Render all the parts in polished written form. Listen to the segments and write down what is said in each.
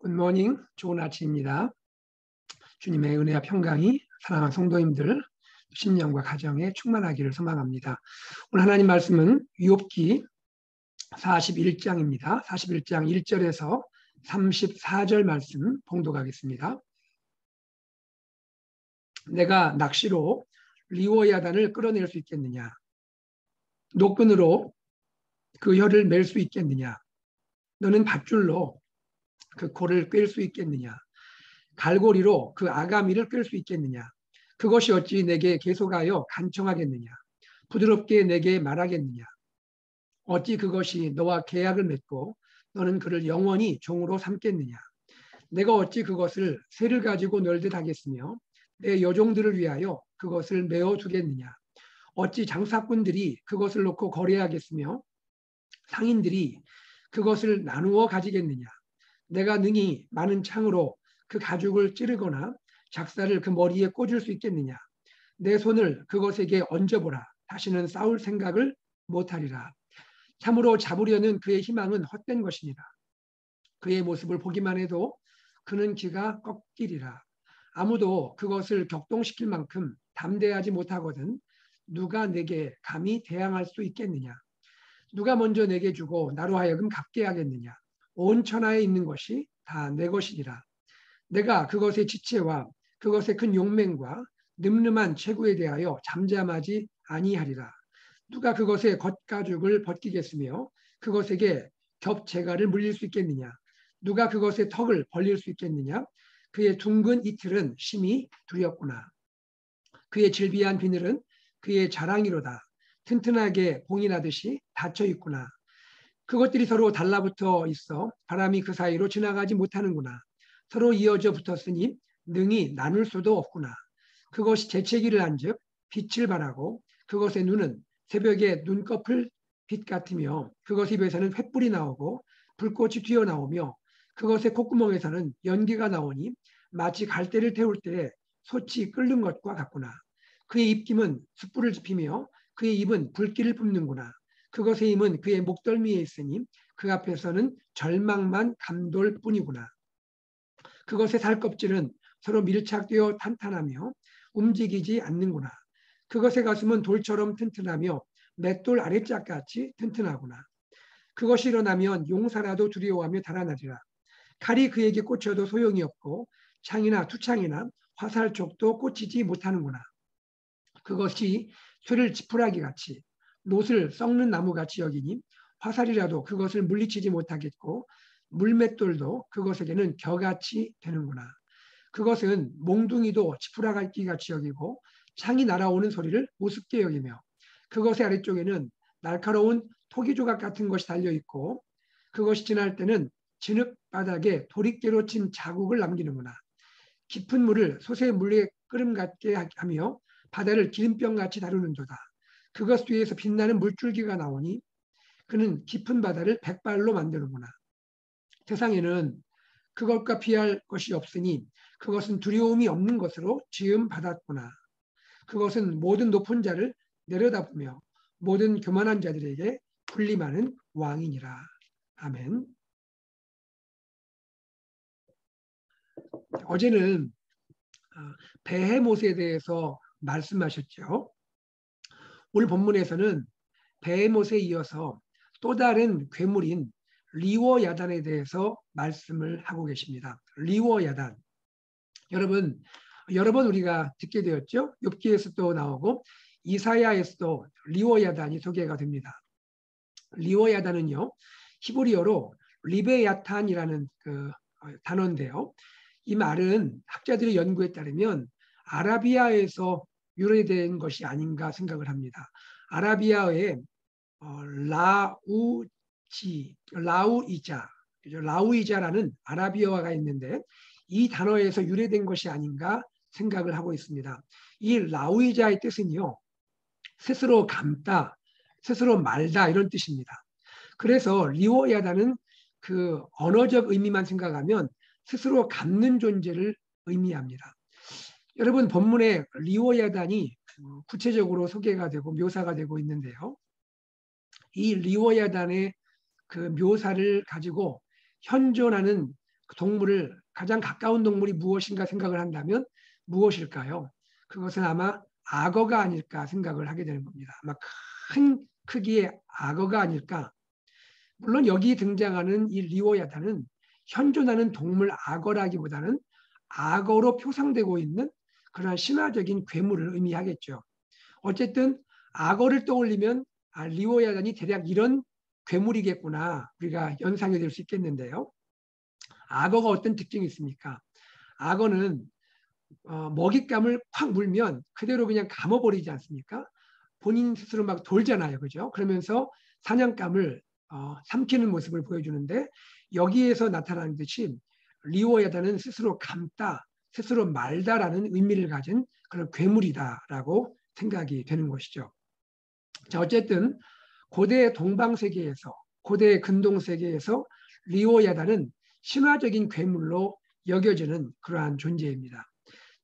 굿모닝, 좋은 아침입니다. 주님의 은혜와 평강이 사랑하는 성도님들 신령과 가정에 충만하기를 소망합니다. 오늘 하나님 말씀은 욥기 41장입니다. 41장 1절에서 34절 말씀 봉독하겠습니다. 내가 낚시로 리워야단을 끌어낼 수 있겠느냐? 노끈으로 그 혀를 맬 수 있겠느냐? 너는 밧줄로 그 골을 꿰 수 있겠느냐? 갈고리로 그 아가미를 끌 수 있겠느냐? 그것이 어찌 내게 계속하여 간청하겠느냐? 부드럽게 내게 말하겠느냐? 어찌 그것이 너와 계약을 맺고 너는 그를 영원히 종으로 삼겠느냐? 내가 어찌 그것을 새를 가지고 놀듯 하겠으며 내 여종들을 위하여 그것을 메어 두겠느냐? 어찌 장사꾼들이 그것을 놓고 거래하겠으며 상인들이 그것을 나누어 가지겠느냐? 내가 능히 많은 창으로 그 가죽을 찌르거나 작사를 그 머리에 꽂을 수 있겠느냐? 내 손을 그것에게 얹어보라. 다시는 싸울 생각을 못하리라. 참으로 잡으려는 그의 희망은 헛된 것이니라. 그의 모습을 보기만 해도 그는 기가 꺾이리라. 아무도 그것을 격동시킬 만큼 담대하지 못하거든 누가 내게 감히 대항할 수 있겠느냐? 누가 먼저 내게 주고 나로 하여금 갚게 하겠느냐? 온 천하에 있는 것이 다 내 것이니라. 내가 그것의 지체와 그것의 큰 용맹과 늠름한 체구에 대하여 잠잠하지 아니하리라. 누가 그것의 겉가죽을 벗기겠으며 그것에게 겹재갈을 물릴 수 있겠느냐? 누가 그것의 턱을 벌릴 수 있겠느냐? 그의 둥근 이틀은 심히 두렵구나. 그의 질비한 비늘은 그의 자랑이로다. 튼튼하게 봉인하듯이 닫혀 있구나. 그것들이 서로 달라붙어 있어 바람이 그 사이로 지나가지 못하는구나. 서로 이어져 붙었으니 능히 나눌 수도 없구나. 그것이 재채기를 한즉 빛을 발하고 그것의 눈은 새벽에 눈꺼풀 빛 같으며 그것의 입에서는 횃불이 나오고 불꽃이 튀어나오며 그것의 콧구멍에서는 연기가 나오니 마치 갈대를 태울 때 솥이 끓는 것과 같구나. 그의 입김은 숯불을 지피며 그의 입은 불길을 뿜는구나. 그것의 힘은 그의 목덜미에 있으니 그 앞에서는 절망만 감돌 뿐이구나. 그것의 살껍질은 서로 밀착되어 탄탄하며 움직이지 않는구나. 그것의 가슴은 돌처럼 튼튼하며 맷돌 아래짝같이 튼튼하구나. 그것이 일어나면 용사라도 두려워하며 달아나리라. 칼이 그에게 꽂혀도 소용이 없고 창이나 투창이나 화살촉도 꽂히지 못하는구나. 그것이 쇠를 지푸라기같이 놋을 썩는 나무같이 여기니 화살이라도 그것을 물리치지 못하겠고 물맷돌도 그것에게는 겨같이 되는구나. 그것은 몽둥이도 지푸라기같이 여기고 창이 날아오는 소리를 우습게 여기며 그것의 아래쪽에는 날카로운 토기조각 같은 것이 달려있고 그것이 지날 때는 진흙 바닥에 도리깨로 친 자국을 남기는구나. 깊은 물을 솥의 물에 끓음 같게 하며 바다를 기름병같이 다루는도다. 그것 위에서 빛나는 물줄기가 나오니 그는 깊은 바다를 백발로 만드는구나. 세상에는 그것과 피할 것이 없으니 그것은 두려움이 없는 것으로 지음 받았구나. 그것은 모든 높은 자를 내려다보며 모든 교만한 자들에게 군림하는 왕이니라. 아멘. 어제는 베헤못에 대해서 말씀하셨죠. 오늘 본문에서는 베헤못에 이어서 또 다른 괴물인 리워야단에 대해서 말씀을 하고 계십니다. 리워야단. 여러분, 여러 번 우리가 듣게 되었죠. 욥기에서도 나오고 이사야에서도 리워야단이 소개가 됩니다. 리워야단은요, 히브리어로 리베야탄이라는 그 단어인데요. 이 말은 학자들의 연구에 따르면 아라비아에서 유래된 것이 아닌가 생각을 합니다. 아라비아의 라우이자라는 아라비아어가 있는데 이 단어에서 유래된 것이 아닌가 생각을 하고 있습니다. 이 라우이자의 뜻은요, 스스로 감다, 스스로 말다 이런 뜻입니다. 그래서 리워야다는 그 언어적 의미만 생각하면 스스로 감는 존재를 의미합니다. 여러분 본문에 리워야단이 구체적으로 소개가 되고 묘사가 되고 있는데요. 이 리워야단의 그 묘사를 가지고 현존하는 동물을 가장 가까운 동물이 무엇인가 생각을 한다면 무엇일까요? 그것은 아마 악어가 아닐까 생각을 하게 되는 겁니다. 아마 큰 크기의 악어가 아닐까. 물론 여기 등장하는 이 리오야다는 현존하는 동물 악어라기보다는 악어로 표상되고 있는 그러한 신화적인 괴물을 의미하겠죠. 어쨌든 악어를 떠올리면 리오야단이 대략 이런 괴물이겠구나 우리가 연상이 될 수 있겠는데요. 악어가 어떤 특징이 있습니까? 악어는 먹잇감을 콱 물면 그대로 그냥 감아버리지 않습니까? 본인 스스로 막 돌잖아요. 그죠? 그러면서 사냥감을 삼키는 모습을 보여주는데 여기에서 나타나는 듯이 리오야다는 스스로 감다, 스스로 말다라는 의미를 가진 그런 괴물이다라고 생각이 되는 것이죠. 자, 어쨌든 고대 동방 세계에서 고대 근동 세계에서 리오야다는 신화적인 괴물로 여겨지는 그러한 존재입니다.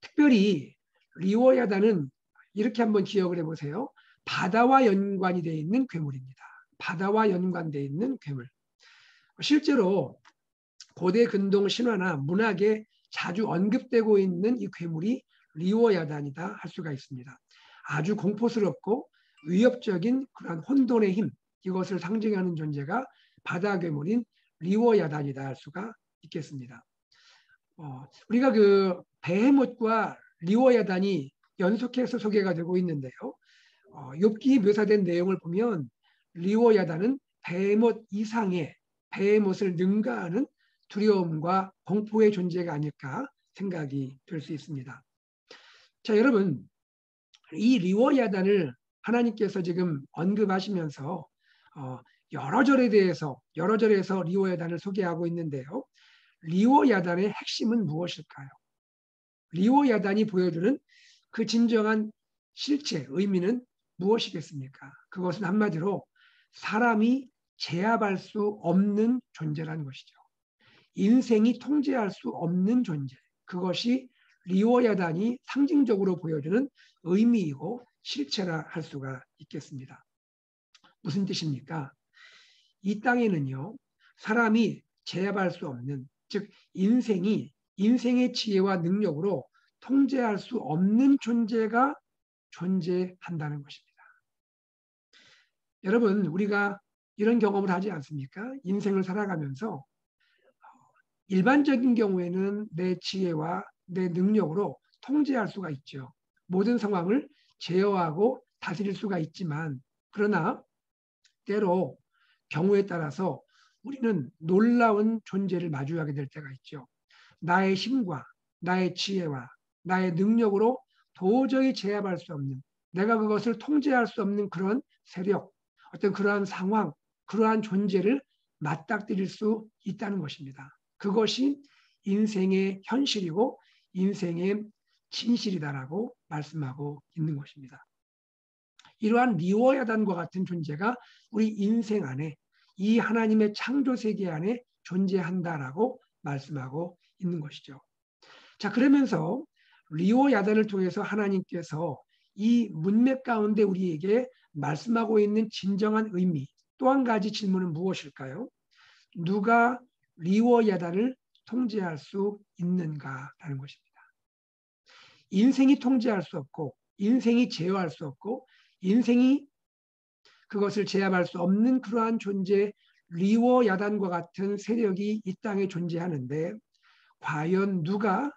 특별히 리오야다는 이렇게 한번 기억을 해보세요. 바다와 연관이 되어 있는 괴물입니다. 바다와 연관되어 있는 괴물. 실제로 고대 근동 신화나 문학에 자주 언급되고 있는 이 괴물이 리오야단이다 할 수가 있습니다. 아주 공포스럽고 위협적인 그런 혼돈의 힘, 이것을 상징하는 존재가 바다 괴물인 리오야단이다 할 수가 있겠습니다. 우리가 그 베헤못과 리오야단이 연속해서 소개가 되고 있는데요. 욥기 묘사된 내용을 보면 리오야단은 베헤못 이상의 베헤못을 능가하는 두려움과 공포의 존재가 아닐까 생각이 될 수 있습니다. 자, 여러분, 이 리오야단을 하나님께서 지금 언급하시면서 여러 절에서 리오야단을 소개하고 있는데요. 리오야단의 핵심은 무엇일까요? 리오야단이 보여주는 그 진정한 실체, 의미는 무엇이겠습니까? 그것은 한마디로 사람이 제압할 수 없는 존재라는 것이죠. 인생이 통제할 수 없는 존재. 그것이 리오야단이 상징적으로 보여주는 의미이고 실체라 할 수가 있겠습니다. 무슨 뜻입니까? 이 땅에는요, 사람이 제압할 수 없는, 즉 인생의 지혜와 능력으로 통제할 수 없는 존재가 존재한다는 것입니다. 여러분, 우리가 이런 경험을 하지 않습니까? 인생을 살아가면서 일반적인 경우에는 내 지혜와 내 능력으로 통제할 수가 있죠. 모든 상황을 제어하고 다스릴 수가 있지만, 그러나 때로 경우에 따라서 우리는 놀라운 존재를 마주하게 될 때가 있죠. 나의 힘과 나의 지혜와 나의 능력으로 도저히 제압할 수 없는, 내가 그것을 통제할 수 없는 그런 세력, 어떤 그러한 상황, 그러한 존재를 맞닥뜨릴 수 있다는 것입니다. 그것이 인생의 현실이고 인생의 진실이다라고 말씀하고 있는 것입니다. 이러한 리오야단과 같은 존재가 우리 인생 안에, 이 하나님의 창조 세계 안에 존재한다라고 말씀하고 있는 것이죠. 자, 그러면서 리오야단을 통해서 하나님께서 이 문맥 가운데 우리에게 말씀하고 있는 진정한 의미, 또 한 가지 질문은 무엇일까요? 누가 리오야단을 통제할 수 있는가라는 것입니다. 인생이 통제할 수 없고, 인생이 제어할 수 없고, 인생이 그것을 제압할 수 없는 그러한 존재, 리오야단과 같은 세력이 이 땅에 존재하는데, 과연 누가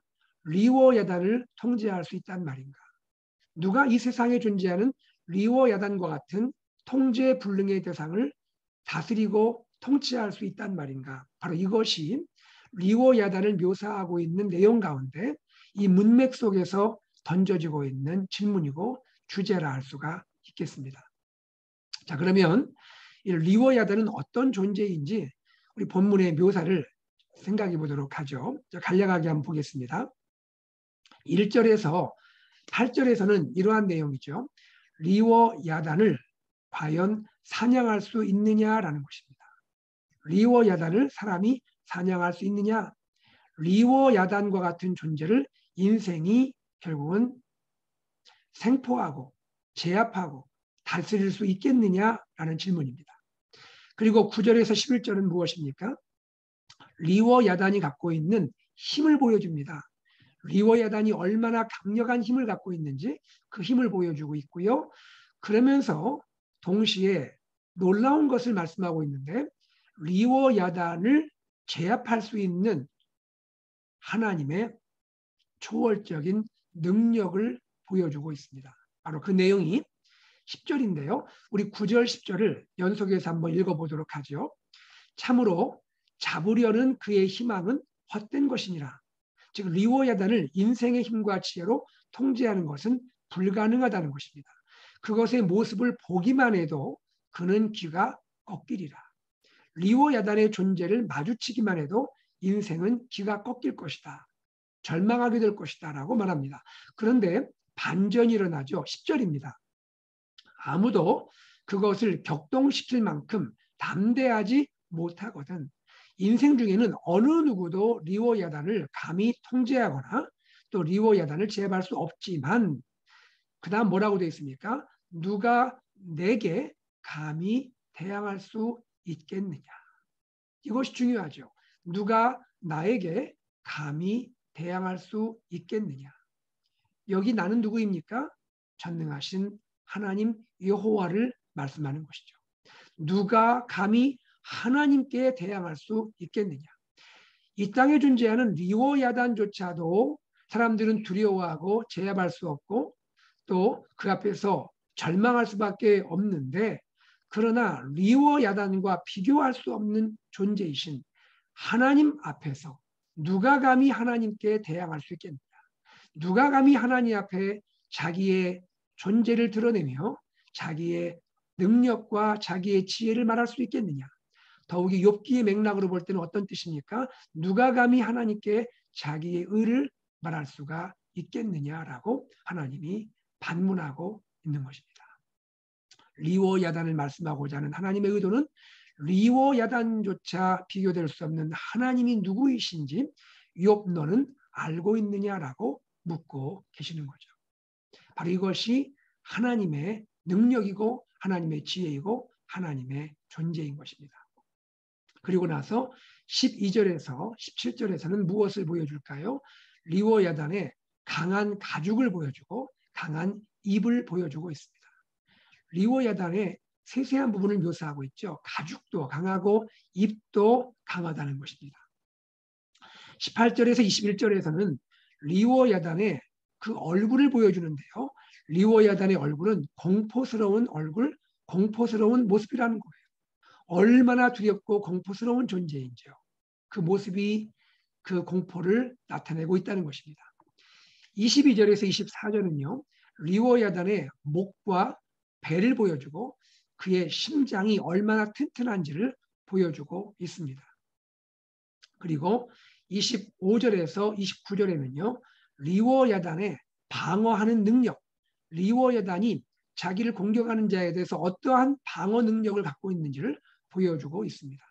리오야단을 통제할 수 있단 말인가? 누가 이 세상에 존재하는 리오야단과 같은 통제 불능의 대상을 다스리고 통치할 수 있단 말인가? 바로 이것이 리오야단을 묘사하고 있는 내용 가운데 이 문맥 속에서 던져지고 있는 질문이고 주제라 할 수가 있겠습니다. 자, 그러면 이 리오야단은 어떤 존재인지 우리 본문의 묘사를 생각해 보도록 하죠. 간략하게 한번 보겠습니다. 1절에서 8절에서는 이러한 내용이죠. 리오야단을 과연 사냥할 수 있느냐라는 것입니다. 리오야단을 사람이 사냥할 수 있느냐? 리오야단과 같은 존재를 인생이 결국은 생포하고 제압하고 다스릴 수 있겠느냐라는 질문입니다. 그리고 9절에서 11절은 무엇입니까? 리워 야단이 갖고 있는 힘을 보여줍니다. 리워 야단이 얼마나 강력한 힘을 갖고 있는지 그 힘을 보여주고 있고요. 그러면서 동시에 놀라운 것을 말씀하고 있는데 리워 야단을 제압할 수 있는 하나님의 초월적인 능력을 보여주고 있습니다. 바로 그 내용이 10절인데요. 우리 9절, 10절을 연속해서 한번 읽어보도록 하죠. 참으로 잡으려는 그의 희망은 헛된 것이니라. 즉 리워 야단을 인생의 힘과 지혜로 통제하는 것은 불가능하다는 것입니다. 그것의 모습을 보기만 해도 그는 귀가 꺾이리라. 리워 야단의 존재를 마주치기만 해도 인생은 귀가 꺾일 것이다. 절망하게 될 것이다 라고 말합니다. 그런데 반전이 일어나죠. 10절입니다. 아무도 그것을 격동시킬 만큼 담대하지 못하거든. 인생 중에는 어느 누구도 리워 야단을 감히 통제하거나 또 리워 야단을 제압할 수 없지만 그 다음 뭐라고 되어 있습니까? 누가 내게 감히 대항할 수 있겠느냐. 이것이 중요하죠. 누가 나에게 감히 대항할 수 있겠느냐. 여기 나는 누구입니까? 전능하신 하나님 여호와를 말씀하는 것이죠. 누가 감히 하나님께 대항할 수 있겠느냐. 이 땅에 존재하는 리워 야단조차도 사람들은 두려워하고 제압할 수 없고 또 그 앞에서 절망할 수밖에 없는데 그러나 리워 야단과 비교할 수 없는 존재이신 하나님 앞에서 누가 감히 하나님께 대항할 수 있겠느냐. 누가 감히 하나님 앞에 자기의 존재를 드러내며 자기의 능력과 자기의 지혜를 말할 수 있겠느냐. 더욱이 욥기의 맥락으로 볼 때는 어떤 뜻입니까? 누가 감히 하나님께 자기의 의를 말할 수가 있겠느냐라고 하나님이 반문하고 있는 것입니다. 리워 야단을 말씀하고자 하는 하나님의 의도는 리워 야단조차 비교될 수 없는 하나님이 누구이신지 욥 너는 알고 있느냐라고 묻고 계시는 거죠. 바로 이것이 하나님의 능력이고 하나님의 지혜이고 하나님의 존재인 것입니다. 그리고 나서 12절에서 17절에서는 무엇을 보여줄까요? 리워 야단의 강한 가죽을 보여주고 강한 입을 보여주고 있습니다. 리워 야단의 세세한 부분을 묘사하고 있죠. 가죽도 강하고 입도 강하다는 것입니다. 18절에서 21절에서는 리워 야단의 그 얼굴을 보여주는데요. 리워 야단의 얼굴은 공포스러운 얼굴, 공포스러운 모습이라는 거예요. 얼마나 두렵고 공포스러운 존재인지요. 그 모습이 그 공포를 나타내고 있다는 것입니다. 22절에서 24절은요. 리워 야단의 목과 배를 보여주고 그의 심장이 얼마나 튼튼한지를 보여주고 있습니다. 그리고 25절에서 29절에는요. 리워 야단의 방어하는 능력, 리워 야단이 자기를 공격하는 자에 대해서 어떠한 방어 능력을 갖고 있는지를 보여주고 있습니다.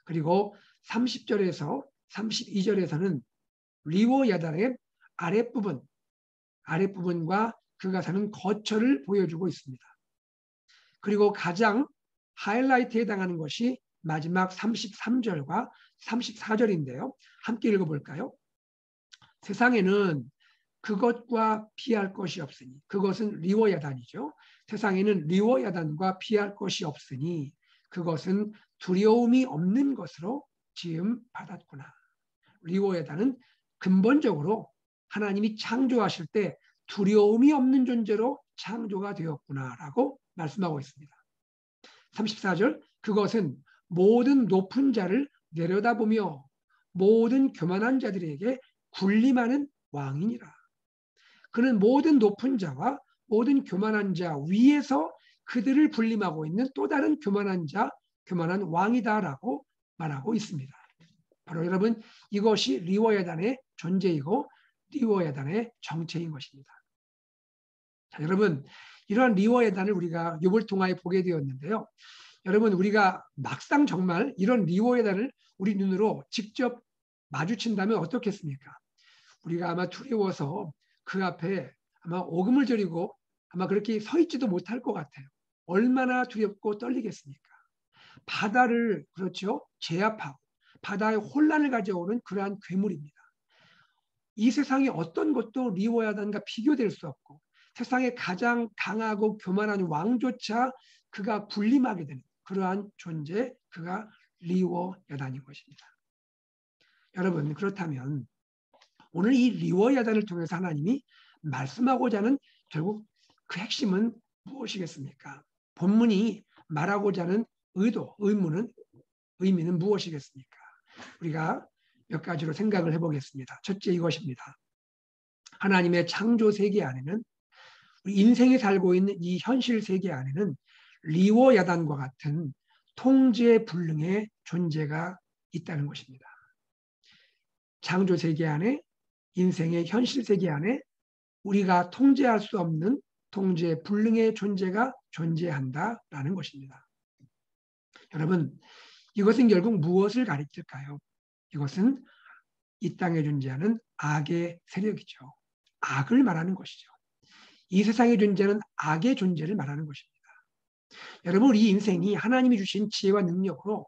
그리고 30절에서 32절에서는 리워 야단의 아랫부분과 그가 사는 거처를 보여주고 있습니다. 그리고 가장 하이라이트에 해당하는 것이 마지막 33절과 34절인데요. 함께 읽어볼까요? 세상에는 그것과 피할 것이 없으니 그것은 리워 야단이죠. 세상에는 리워 야단과 피할 것이 없으니 그것은 두려움이 없는 것으로 지음 받았구나. 리워 야단은 근본적으로 하나님이 창조하실 때 두려움이 없는 존재로 창조가 되었구나라고 말씀하고 있습니다. 34절 그것은 모든 높은 자를 내려다보며 모든 교만한 자들에게 군림하는 왕이니라. 그는 모든 높은 자와 모든 교만한 자 위에서 그들을 군림하고 있는 또 다른 교만한 자, 교만한 왕이다라고 말하고 있습니다. 바로 여러분 이것이 리워 야단의 존재이고 리워 야단의 정체인 것입니다. 자, 여러분 이러한 리워 야단을 우리가 욥을 통하여 보게 되었는데요. 여러분 우리가 막상 정말 이런 리워 야단을 우리 눈으로 직접 마주친다면 어떻겠습니까? 우리가 아마 두려워서 그 앞에 아마 오금을 저리고 아마 그렇게 서 있지도 못할 것 같아요. 얼마나 두렵고 떨리겠습니까? 바다를 그렇죠 제압하고 바다에 혼란을 가져오는 그러한 괴물입니다. 이 세상의 어떤 것도 리워야단과 비교될 수 없고 세상에 가장 강하고 교만한 왕조차 그가 군림하게 되는 그러한 존재, 그가 리워야단인 것입니다. 여러분, 그렇다면 오늘 이 리워야단을 통해서 하나님이 말씀하고자 하는 결국 그 핵심은 무엇이겠습니까? 본문이 말하고자 하는 의도, 의미는 무엇이겠습니까? 우리가 몇 가지로 생각을 해보겠습니다. 첫째, 이것입니다. 하나님의 창조 세계 안에는, 우리 인생이 살고 있는 이 현실 세계 안에는 리워야단과 같은 통제 불능의 존재가 있다는 것입니다. 창조 세계 안에, 인생의 현실 세계 안에 우리가 통제할 수 없는 통제 불능의 존재가 존재한다라는 것입니다. 여러분, 이것은 결국 무엇을 가리킬까요? 이것은 이 땅에 존재하는 악의 세력이죠. 악을 말하는 것이죠. 이 세상에 존재하는 악의 존재를 말하는 것입니다. 여러분, 우리 인생이 하나님이 주신 지혜와 능력으로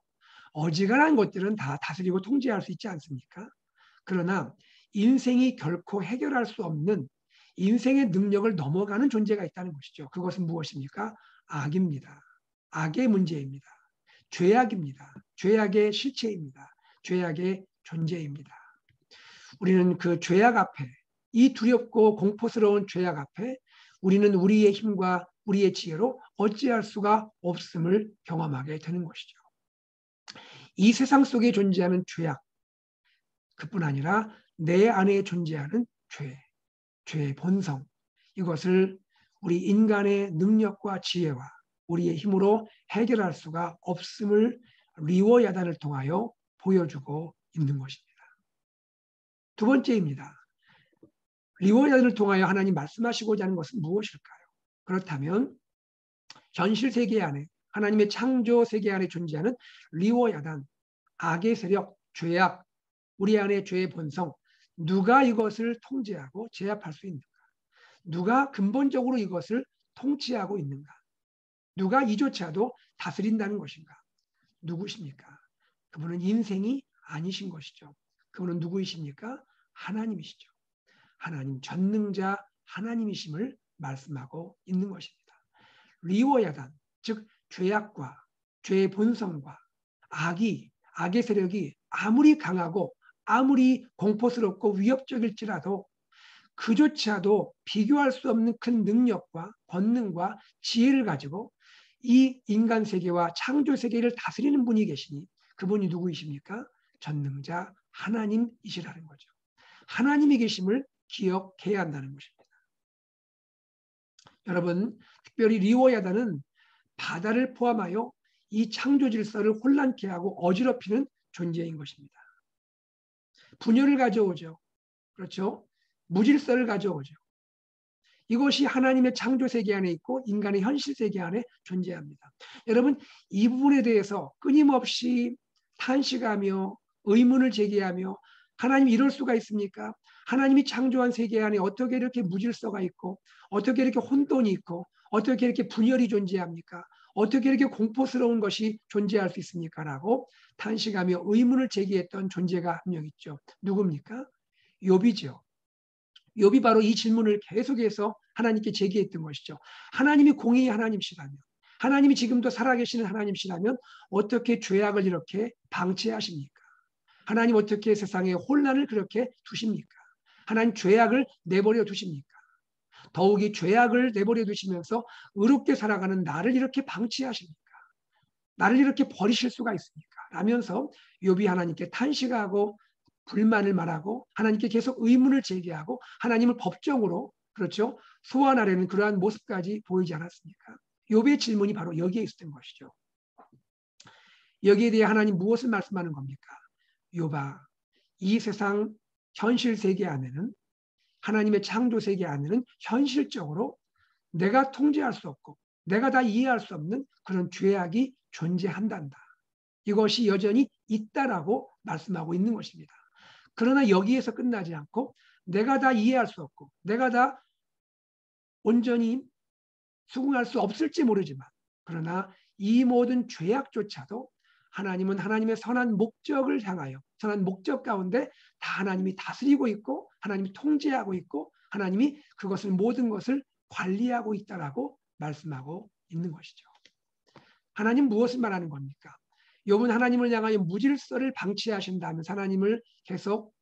어지간한 것들은 다 다스리고 통제할 수 있지 않습니까? 그러나 인생이 결코 해결할 수 없는 인생의 능력을 넘어가는 존재가 있다는 것이죠. 그것은 무엇입니까? 악입니다. 악의 문제입니다. 죄악입니다. 죄악의 실체입니다. 죄악의 존재입니다. 우리는 그 죄악 앞에, 이 두렵고 공포스러운 죄악 앞에 우리는 우리의 힘과 우리의 지혜로 어찌할 수가 없음을 경험하게 되는 것이죠. 이 세상 속에 존재하는 죄악, 그뿐 아니라 내 안에 존재하는 죄의 본성, 이것을 우리 인간의 능력과 지혜와 우리의 힘으로 해결할 수가 없음을 리워야단을 통하여 보여주고 있는 것입니다. 두 번째입니다. 리워야단을 통하여 하나님 말씀하시고자 하는 것은 무엇일까요? 그렇다면 현실 세계 안에, 하나님의 창조 세계 안에 존재하는 리워야단, 악의 세력, 죄악, 우리 안의 죄의 본성, 누가 이것을 통제하고 제압할 수 있는가? 누가 근본적으로 이것을 통치하고 있는가? 누가 이조차도 다스린다는 것인가? 누구십니까? 그분은 인생이 아니신 것이죠. 그분은 누구이십니까? 하나님이시죠. 하나님, 전능자 하나님이심을 말씀하고 있는 것입니다. 리워야단, 즉 죄악과 죄의 본성과 악의 세력이 아무리 강하고 아무리 공포스럽고 위협적일지라도 그조차도 비교할 수 없는 큰 능력과 권능과 지혜를 가지고 이 인간 세계와 창조 세계를 다스리는 분이 계시니 그분이 누구이십니까? 전능자 하나님이시라는 거죠. 하나님이 계심을 기억해야 한다는 것입니다. 여러분, 특별히 리워야단은 바다를 포함하여 이 창조 질서를 혼란케 하고 어지럽히는 존재인 것입니다. 분열을 가져오죠. 그렇죠? 무질서를 가져오죠. 이것이 하나님의 창조 세계 안에 있고 인간의 현실 세계 안에 존재합니다. 여러분, 이 부분에 대해서 끊임없이 탄식하며 의문을 제기하며 하나님 이럴 수가 있습니까? 하나님이 창조한 세계 안에 어떻게 이렇게 무질서가 있고 어떻게 이렇게 혼돈이 있고 어떻게 이렇게 분열이 존재합니까? 어떻게 이렇게 공포스러운 것이 존재할 수 있습니까? 라고 탄식하며 의문을 제기했던 존재가 한 명 있죠. 누굽니까? 욥이죠. 욥이 바로 이 질문을 계속해서 하나님께 제기했던 것이죠. 하나님이 공의의 하나님이시라면, 하나님이 지금도 살아계시는 하나님이시라면 어떻게 죄악을 이렇게 방치하십니까? 하나님 어떻게 세상에 혼란을 그렇게 두십니까? 하나님 죄악을 내버려 두십니까? 더욱이 죄악을 내버려 두시면서 의롭게 살아가는 나를 이렇게 방치하십니까? 나를 이렇게 버리실 수가 있습니까? 라면서 욥이 하나님께 탄식하고 불만을 말하고 하나님께 계속 의문을 제기하고 하나님을 법정으로 그렇죠 소환하려는 그러한 모습까지 보이지 않았습니까? 욥의 질문이 바로 여기에 있었던 것이죠. 여기에 대해 하나님 무엇을 말씀하는 겁니까? 욥아, 이 세상 현실 세계 안에는 하나님의 창조 세계 안에는 현실적으로 내가 통제할 수 없고 내가 다 이해할 수 없는 그런 죄악이 존재한단다. 이것이 여전히 있다라고 말씀하고 있는 것입니다. 그러나 여기에서 끝나지 않고 내가 다 이해할 수 없고 내가 다 온전히 수긍할 수 없을지 모르지만 그러나 이 모든 죄악조차도 하나님은 하나님의 선한 목적을 향하여 선한 목적 가운데 다 하나님이 다스리고 있고 하나님이 통제하고 있고 하나님이 그것을 모든 것을 관리하고 있다라고 말씀하고 있는 것이죠. 하나님 무엇을 말하는 겁니까? 욥은 하나님을 향하여 무질서를 방치하신다면서 하나님을 계속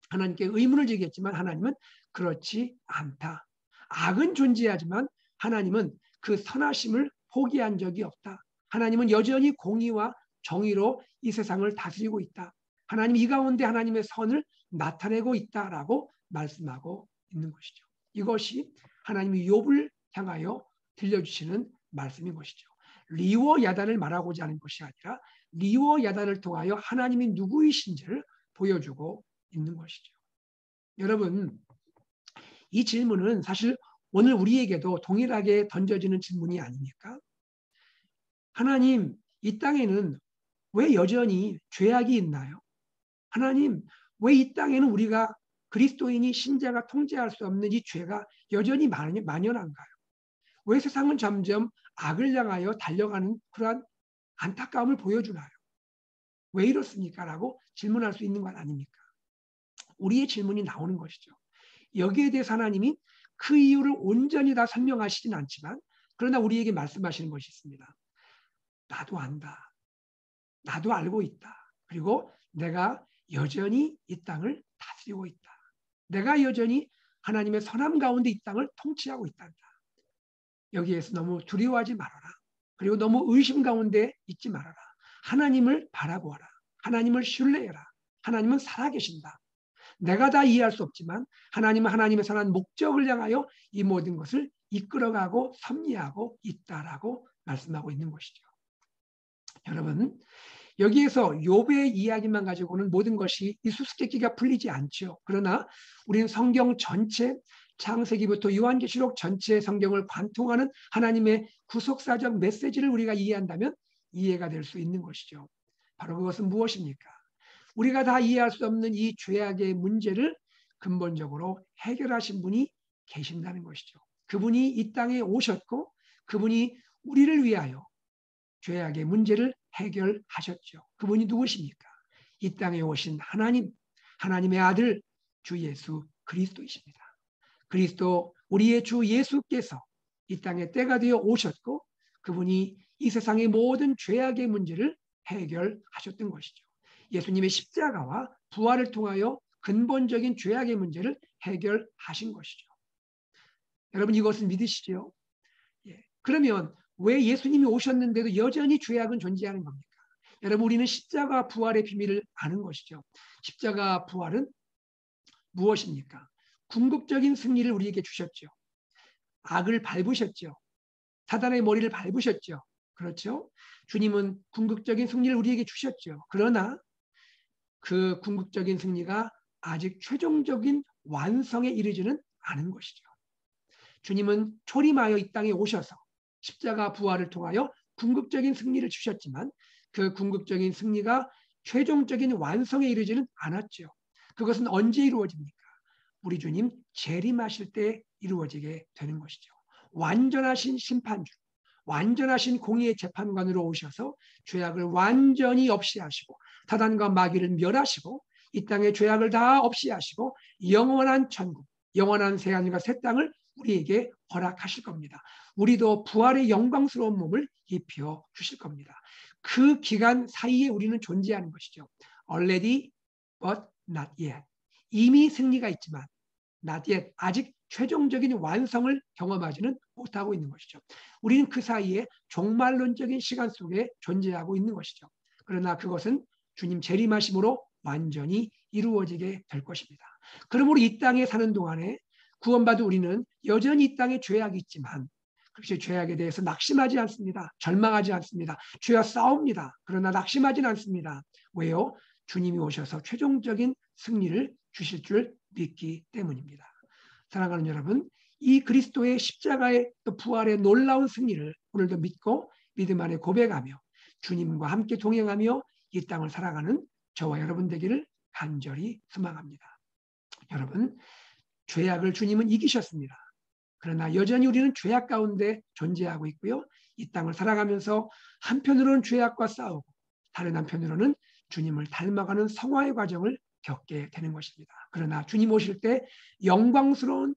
하나님께 의문을 제기했지만 하나님은 그렇지 않다. 악은 존재하지만 하나님은 그 선하심을 포기한 적이 없다. 하나님은 여전히 공의와 정의로 이 세상을 다스리고 있다. 하나님 이 가운데 하나님의 선을 나타내고 있다라고 말씀하고 있는 것이죠. 이것이 하나님이 욥을 향하여 들려주시는 말씀인 것이죠. 리워 야단을 말하고자 하는 것이 아니라 리워 야단을 통하여 하나님이 누구이신지를 보여주고 있는 것이죠. 여러분, 이 질문은 사실 오늘 우리에게도 동일하게 던져지는 질문이 아닙니까? 하나님, 이 땅에는 왜 여전히 죄악이 있나요? 하나님, 왜 이 땅에는 우리가 그리스도인이 신자가 통제할 수 없는 이 죄가 여전히 만연한가요? 왜 세상은 점점 악을 향하여 달려가는 그러한 안타까움을 보여주나요? 왜 이렇습니까? 라고 질문할 수 있는 것 아닙니까? 우리의 질문이 나오는 것이죠. 여기에 대해서 하나님이 그 이유를 온전히 다 설명하시진 않지만 그러나 우리에게 말씀하시는 것이 있습니다. 나도 안다. 나도 알고 있다. 그리고 내가 여전히 이 땅을 다스리고 있다. 내가 여전히 하나님의 선함 가운데 이 땅을 통치하고 있단다. 여기에서 너무 두려워하지 말아라. 그리고 너무 의심 가운데 있지 말아라. 하나님을 바라보아라. 하나님을 신뢰해라. 하나님은 살아계신다. 내가 다 이해할 수 없지만 하나님은 하나님의 선한 목적을 향하여 이 모든 것을 이끌어가고 섭리하고 있다라고 말씀하고 있는 것이죠. 여러분, 여기에서 욥의 이야기만 가지고는 모든 것이 이 수수께끼가 풀리지 않죠. 그러나 우리는 성경 전체 창세기부터 요한계시록 전체 성경을 관통하는 하나님의 구속사적 메시지를 우리가 이해한다면 이해가 될 수 있는 것이죠. 바로 그것은 무엇입니까? 우리가 다 이해할 수 없는 이 죄악의 문제를 근본적으로 해결하신 분이 계신다는 것이죠. 그분이 이 땅에 오셨고 그분이 우리를 위하여 죄악의 문제를 해결하셨죠. 그분이 누구십니까? 이 땅에 오신 하나님, 하나님의 아들 주 예수 그리스도이십니다. 그리스도 우리의 주 예수께서 이 땅에 때가 되어 오셨고 그분이 이 세상의 모든 죄악의 문제를 해결하셨던 것이죠. 예수님의 십자가와 부활을 통하여 근본적인 죄악의 문제를 해결하신 것이죠. 여러분 이것을 믿으시죠? 예. 그러면 왜 예수님이 오셨는데도 여전히 죄악은 존재하는 겁니까? 여러분 우리는 십자가 부활의 비밀을 아는 것이죠. 십자가 부활은 무엇입니까? 궁극적인 승리를 우리에게 주셨죠. 악을 밟으셨죠. 사단의 머리를 밟으셨죠. 그렇죠? 주님은 궁극적인 승리를 우리에게 주셨죠. 그러나 그 궁극적인 승리가 아직 최종적인 완성에 이르지는 않은 것이죠. 주님은 초림하여 이 땅에 오셔서 십자가 부활을 통하여 궁극적인 승리를 주셨지만 그 궁극적인 승리가 최종적인 완성에 이르지는 않았죠. 그것은 언제 이루어집니까? 우리 주님 재림하실 때 이루어지게 되는 것이죠. 완전하신 심판주, 완전하신 공의의 재판관으로 오셔서 죄악을 완전히 없이 하시고 사단과 마귀를 멸하시고 이 땅의 죄악을 다 없이 하시고 영원한 천국, 영원한 새하늘과 새 땅을 우리에게 허락하실 겁니다. 우리도 부활의 영광스러운 몸을 입혀 주실 겁니다. 그 기간 사이에 우리는 존재하는 것이죠. Already but not yet. 이미 승리가 있지만 not yet. 아직 최종적인 완성을 경험하지는 못하고 있는 것이죠. 우리는 그 사이에 종말론적인 시간 속에 존재하고 있는 것이죠. 그러나 그것은 주님 재림하심으로 완전히 이루어지게 될 것입니다. 그러므로 이 땅에 사는 동안에 구원받은 우리는 여전히 이 땅에 죄악이 있지만 그렇게 죄악에 대해서 낙심하지 않습니다. 절망하지 않습니다. 죄와 싸웁니다. 그러나 낙심하지는 않습니다. 왜요? 주님이 오셔서 최종적인 승리를 주실 줄 믿기 때문입니다. 사랑하는 여러분, 이 그리스도의 십자가의 또 부활의 놀라운 승리를 오늘도 믿고 믿음 안에 고백하며 주님과 함께 동행하며 이 땅을 살아가는 저와 여러분 되기를 간절히 소망합니다. 여러분, 죄악을 주님은 이기셨습니다. 그러나 여전히 우리는 죄악 가운데 존재하고 있고요. 이 땅을 살아가면서 한편으로는 죄악과 싸우고 다른 한편으로는 주님을 닮아가는 성화의 과정을 겪게 되는 것입니다. 그러나 주님 오실 때 영광스러운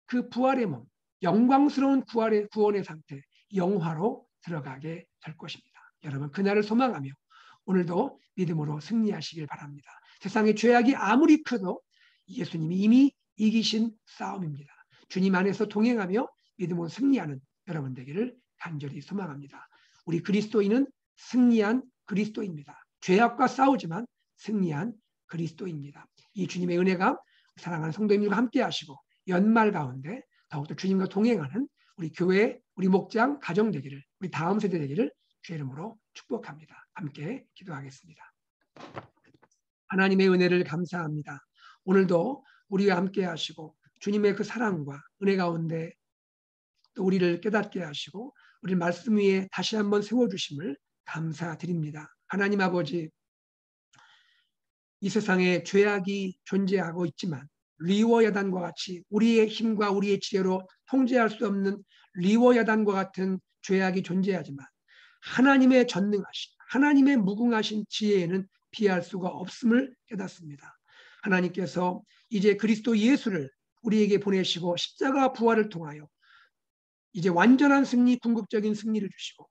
그 부활의 몸, 영광스러운 구원의 상태, 영화로 들어가게 될 것입니다. 여러분 그날을 소망하며 오늘도 믿음으로 승리하시길 바랍니다. 세상의 죄악이 아무리 커도 예수님이 이미 이기신 싸움입니다. 주님 안에서 동행하며 믿음으로 승리하는 여러분 되기를 간절히 소망합니다. 우리 그리스도인은 승리한 그리스도입니다. 죄악과 싸우지만 승리한 그리스도입니다. 이 주님의 은혜가 사랑하는 성도님들과 함께 하시고 연말 가운데 더욱더 주님과 동행하는 우리 교회, 우리 목장, 가정 되기를, 우리 다음 세대 되기를 주의 이름으로 축복합니다. 함께 기도하겠습니다. 하나님의 은혜를 감사합니다. 오늘도 우리와 함께 하시고 주님의 그 사랑과 은혜 가운데 또 우리를 깨닫게 하시고 우리 말씀 위에 다시 한번 세워주심을 감사드립니다. 하나님 아버지, 이 세상에 죄악이 존재하고 있지만 리워야단과 같이 우리의 힘과 우리의 지혜로 통제할 수 없는 리워야단과 같은 죄악이 존재하지만 하나님의 전능하신, 하나님의 무궁하신 지혜에는 피할 수가 없음을 깨닫습니다. 하나님께서 이제 그리스도 예수를 우리에게 보내시고 십자가 부활을 통하여 이제 완전한 승리, 궁극적인 승리를 주시고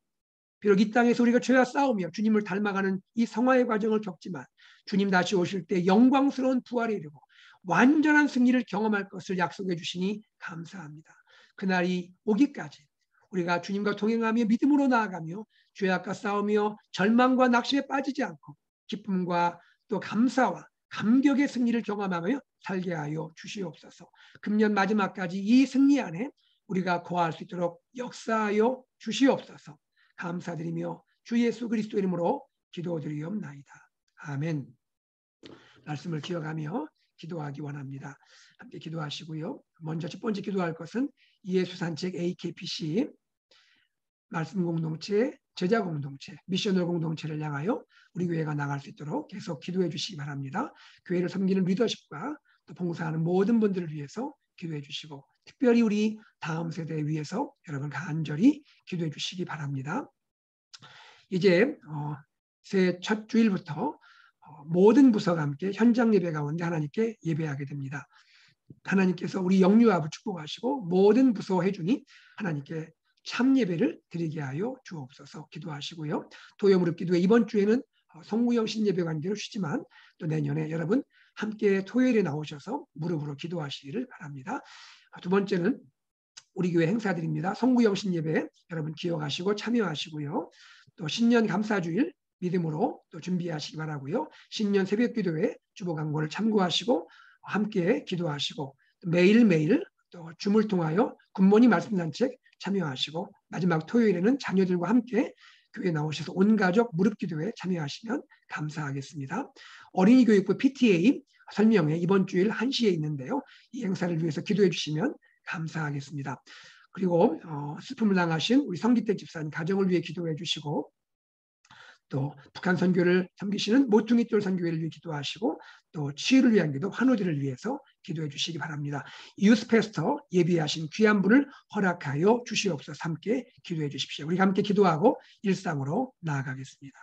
비록 이 땅에서 우리가 죄와 싸우며 주님을 닮아가는 이 성화의 과정을 겪지만 주님 다시 오실 때 영광스러운 부활에 이르고 완전한 승리를 경험할 것을 약속해 주시니 감사합니다. 그날이 오기까지 우리가 주님과 동행하며 믿음으로 나아가며 죄악과 싸우며 절망과 낙심에 빠지지 않고 기쁨과 또 감사와 감격의 승리를 경험하며 살게 하여 주시옵소서. 금년 마지막까지 이 승리 안에 우리가 거할 수 있도록 역사하여 주시옵소서. 감사드리며 주 예수 그리스도 이름으로 기도드리옵나이다. 아멘. 말씀을 기억하며 기도하기 원합니다. 함께 기도하시고요. 먼저 첫 번째 기도할 것은 예수 산책 AKPC 말씀 공동체, 제자 공동체, 미셔널 공동체를 향하여 우리 교회가 나갈 수 있도록 계속 기도해 주시기 바랍니다. 교회를 섬기는 리더십과 또 봉사하는 모든 분들을 위해서 기도해 주시고 특별히 우리 다음 세대에 위해서 여러분 간절히 기도해 주시기 바랍니다. 이제 새해 첫 주일부터 모든 부서가 함께 현장 예배 가운데 하나님께 예배하게 됩니다. 하나님께서 우리 영유아부 축복하시고 모든 부서 회중이 하나님께 참 예배를 드리게 하여 주옵소서. 기도하시고요. 도요 무릎 기도회 이번 주에는 성구영 신예배 관계로 쉬지만 또 내년에 여러분 함께 토요일에 나오셔서 무릎으로 기도하시기를 바랍니다. 두 번째는 우리 교회 행사들입니다. 성구영 신예배 여러분 기억하시고 참여하시고요. 또 신년 감사주일 믿음으로 또 준비하시기 바라고요. 신년 새벽기도회 주보 광고를 참고하시고 함께 기도하시고 매일매일 또 줌을 통하여 굿모닝 말씀단책 참여하시고 마지막 토요일에는 자녀들과 함께 교회에 나오셔서 온 가족 무릎기도에 참여하시면 감사하겠습니다. 어린이교육부 PTA 설명회 이번 주일 1시에 있는데요. 이 행사를 위해서 기도해 주시면 감사하겠습니다. 그리고 슬픔을 당하신 우리 성기택 집사님 가정을 위해 기도해 주시고 또 북한 선교를 섬기시는 모퉁이돌 선교회를 위해 기도하시고 또 치유를 위한 기도, 환우들을 위해서 기도해 주시기 바랍니다. 유스 패스터 예비하신 귀한 분을 허락하여 주시옵소서. 함께 기도해 주십시오. 우리 함께 기도하고 일상으로 나아가겠습니다.